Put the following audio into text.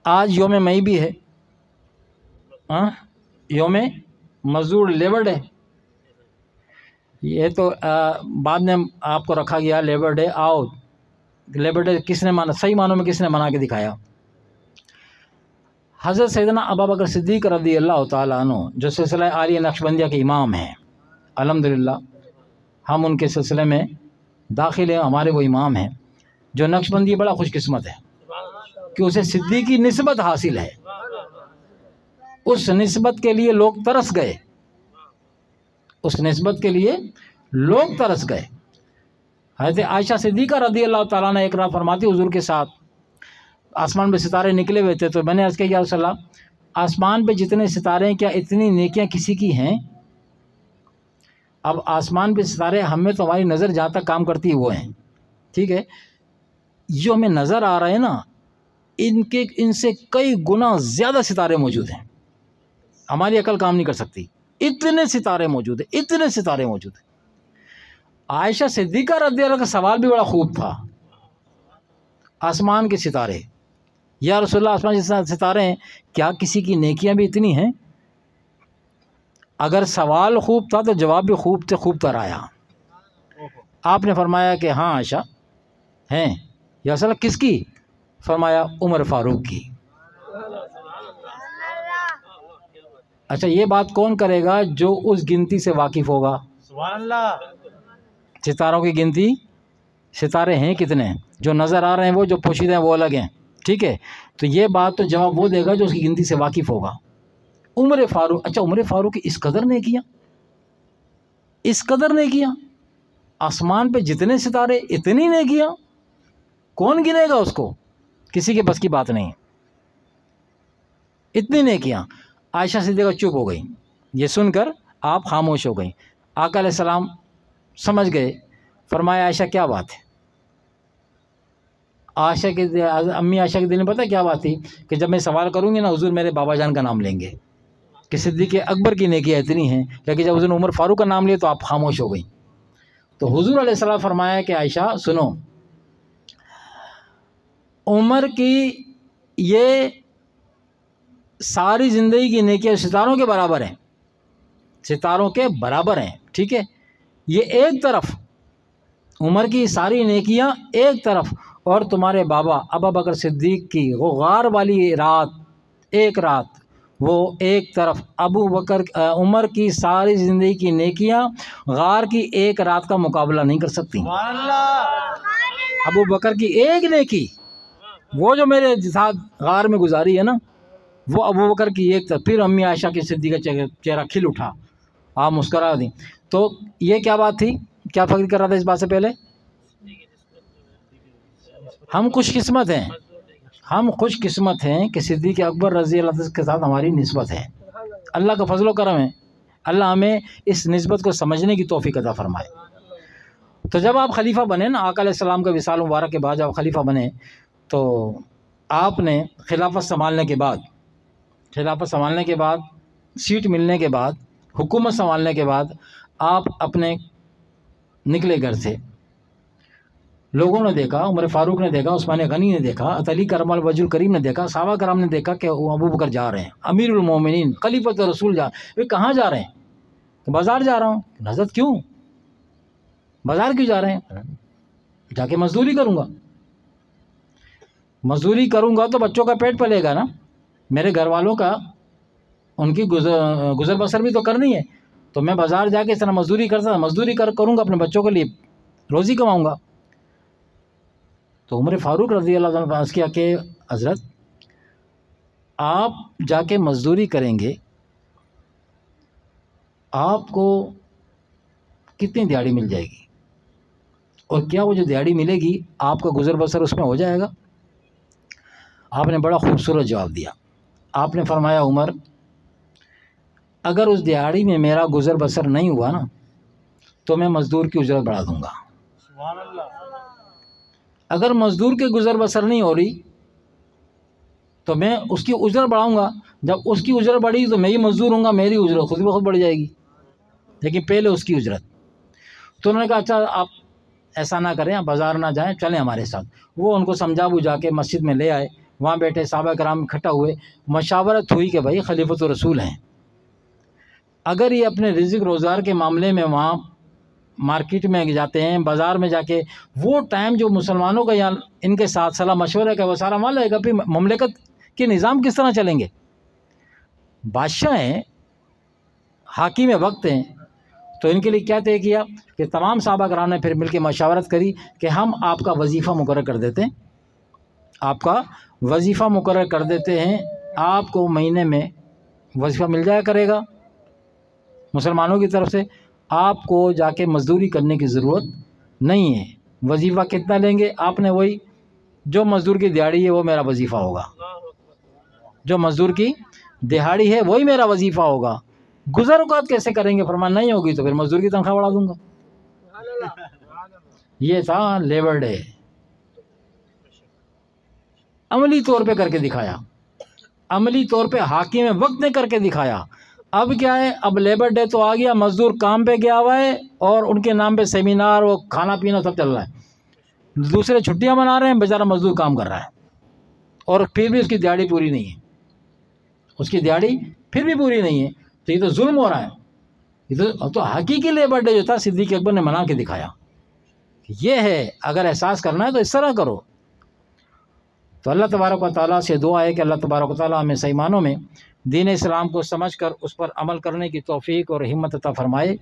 आज योम मई भी है, हाँ, योम मजदूर लेबर डे। ये तो बाद में आपको रखा गया लेबर डे। आओ, लेबर डे किसने माना, सही मानों में किसने मना के दिखाया? हज़रत सैयदना अबू बकर सिद्दीक़ रज़ी अल्लाह ताला अन्हु, जो सिलसिला आलिया नक्शबंदिया के इमाम हैं, अल्हम्दुलिल्लाह हम उनके सिलसिले में दाखिल हैं, हमारे वो इमाम हैं। जो नक्शबंदी बड़ा खुशकिस्मत है कि उसे सिद्दीकी निस्बत हासिल है। उस निस्बत के लिए लोग तरस गए, उस निस्बत के लिए लोग तरस गए। हज़रत आयशा सिद्दीक़ा रज़ी अल्लाह ताला ने एक रात फरमाती हुज़ूर के साथ आसमान पे सितारे निकले हुए थे, तो मैंने अर्ज़ किया या रसूल अल्लाह, आसमान पे जितने सितारे हैं क्या इतनी नेकियां किसी की हैं? अब आसमान पे सितारे हमें तो हमारी नज़र जहाँ तक काम करती है वो हैं, ठीक है। जो हमें नज़र आ रहे हैं ना, इनसे कई गुना ज़्यादा सितारे मौजूद हैं, हमारी अकल काम नहीं कर सकती। इतने सितारे मौजूद हैं, इतने सितारे मौजूद हैं। आयशा सिद्दीक़ा रज़ी अल्लाह का सवाल भी बड़ा खूब था। आसमान के सितारे, या रसूलल्लाह आसमान के सितारे हैं, क्या किसी की नेकियां भी इतनी हैं? अगर सवाल खूब था तो जवाब भी खूब से खूब तरह आया। आपने फरमाया कि हाँ आयशा हैं। या रसूलल्लाह किसकी? फरमाया उमर फ़ारूक की। अच्छा, ये बात कौन करेगा? जो उस गिनती से वाकिफ़ होगा। सुभान अल्लाह। सितारों की गिनती, सितारे हैं कितने, जो नज़र आ रहे हैं वो, जो पोशीदा हैं वो अलग हैं, ठीक है। तो ये बात तो जवाब वो देगा जो उसकी गिनती से वाकिफ़ होगा। उमर फ़ारूक, अच्छा उमर फ़ारूक की इस कदर ने किया, इस कदर ने किया, आसमान पे जितने सितारे इतनी ने किया, कौन गिनेगा उसको? किसी के बस की बात नहीं, इतनी ने किया। आयशा सिद्दीक़ा चुप हो गई, ये सुनकर आप खामोश हो गई। आका अलैहिस्सलाम समझ गए, फरमाया आयशा क्या बात है? आयशा के अम्मी आयशा के दिल में पता क्या बात थी कि जब मैं सवाल करूँगी ना, हुजूर मेरे बाबा जान का नाम लेंगे कि सिद्दीक़ अकबर की नेकियां इतनी हैं, लेकिन जब हुजूर उमर फ़ारूक का नाम लिया तो आप खामोश हो गई। तो हुजूर अलैहिस्सलाम फरमाया कि आयशा सुनो, उमर की ये सारी ज़िंदगी की नेकियां सितारों के बराबर हैं, सितारों के बराबर हैं, ठीक है। ये एक तरफ उमर की सारी नेकियां एक तरफ, और तुम्हारे बाबा अबू बकर सिद्दीक़ की वो गार वाली रात, एक रात वो एक तरफ। उमर की सारी ज़िंदगी की नेकियां गार की एक रात का मुकाबला नहीं कर सकती। अबू बकर की एक नेकी, वो जो मेरे साथ गार में गुजारी है ना, वो अबू बकर की एक तरफ। फिर अम्मी आयशा की सिद्दीक़ा चेहरा खिल उठा, आप मुस्करा दी। तो ये क्या बात थी, क्या फ़क्र कर रहा था इस बात से पहले? हम खुशकिस्मत हैं, हम खुशकिस्मत हैं कि सिद्दीक़ अकबर रज़ी अल्लाह के साथ हमारी निस्बत है। अल्लाह का फजल व करम है, अल्लाह हमें इस निस्बत को समझने की तौफ़ीक़ अता फ़रमाए। तो जब आप खलीफा बने ना, आका अलैहिस्सलाम का विसाल मुबारक के बाद जब आप खलीफा बने, तो आपने खिलाफत संभालने के बाद, सीट मिलने के बाद, हुकूमत संभालने के बाद, आप अपने निकले घर से। लोगों ने देखा, उमर फ़ारूक ने देखा, उस्मान गनी ने देखा, अली करमल वजुल करीम ने देखा, सहाबा कराम ने देखा कि अबू बकर जा रहे हैं, अमीरुल मोमिनीन खलीफत रसूल जा, वे कहाँ जा रहे हैं? तो बाज़ार जा रहा हूँ। हज़रत क्यों, बाज़ार क्यों जा रहे हैं? जाके मजदूरी करूँगा, मजदूरी करूँगा तो बच्चों का पेट पलेगा ना, मेरे घर वालों का, उनकी गुज़र बसर भी तो करनी है। तो मैं बाज़ार जाके इस तरह मजदूरी करूँगा, अपने बच्चों के लिए रोज़ी कमाऊँगा। तो उमर फ़ारूक रज़ी अल्लाह अन्हु ने अर्ज़ किया कि हज़रत आप जाके मजदूरी करेंगे, आपको कितनी दिहाड़ी मिल जाएगी, और क्या वो जो दिहाड़ी मिलेगी आपका गुज़र बसर उसमें हो जाएगा? आपने बड़ा खूबसूरत जवाब दिया। आपने फरमाया उमर, अगर उस दिहाड़ी में मेरा गुज़र बसर नहीं हुआ ना, तो मैं मज़दूर की उजरत बढ़ा दूँगा। अगर मज़दूर के गुज़र बसर नहीं हो रही तो मैं उसकी उजरत बढ़ाऊँगा। जब उसकी उजरत बढ़ी तो मैं ही मज़दूर हूँगा, मेरी उजरत खुद ब खुद बढ़ जाएगी, लेकिन पहले उसकी उजरत। तो उन्होंने कहा अच्छा आप ऐसा ना करें, आप बाज़ार ना जाएं, चलें हमारे साथ। वो उनको समझा बुझा के मस्जिद में ले आए, वहाँ बैठे सहाबा कराम इकट्ठा हुए, मशावरत हुई कि भाई खलीफत रसूल हैं, अगर ये अपने रिज़्क़ रोज़गार के मामले में वहाँ मार्केट में जाते हैं, बाज़ार में जाके, वो टाइम जो मुसलमानों का यहाँ इनके साथ सलाह मशवरा का वो सारा माल रहेगा, फिर ममलिकत के निज़ाम किस तरह चलेंगे? बादशाह हैं, हाकिम वक्त हैं, तो इनके लिए क्या तय किया कि तमाम सहाबा कराम ने फिर मिलकर मशावरत करी कि हम आपका वजीफ़ा मुकर्रर कर देते हैं, आपका वजीफ़ा मुकर्रर कर देते हैं, आपको महीने में वजीफ़ा मिल जाया करेगा मुसलमानों की तरफ से, आपको जाके मज़दूरी करने की ज़रूरत नहीं है। वजीफ़ा कितना लेंगे? आपने वही जो मज़दूर की दिहाड़ी है वो मेरा वजीफ़ा होगा, जो मज़दूर की दिहाड़ी है वही मेरा वजीफ़ा होगा। गुज़र औक़ात कैसे करेंगे? फरमान नहीं होगी तो फिर मज़दूर की तनख्वाह बढ़ा दूंगा। ये था लेबर डे, अमली तौर पे करके दिखाया, अमली तौर पे हाकिम वक्त ने करके दिखाया। अब क्या है, अब लेबर डे तो आ गया, मज़दूर काम पे गया हुआ है और उनके नाम पे सेमिनार, वो खाना पीना सब चल रहा है, दूसरे छुट्टियां मना रहे हैं, बेचारा मज़दूर काम कर रहा है और फिर भी उसकी दिहाड़ी पूरी नहीं है, उसकी दिहाड़ी फिर भी पूरी नहीं है। तो ये तो जुल्म हो रहा है। ये तो हकीकी लेबर डे जो था सिद्दीक़ अकबर ने मना के दिखाया। ये है, अगर एहसास करना है तो इस तरह करो। तो अल्लाह तबारक व तआला से दुआ है कि अल्लाह तबारक व तआला हमें सही मानों में दीन इस्लाम को समझकर उस पर अमल करने की तौफ़ीक और हिम्मत अता फ़रमाए।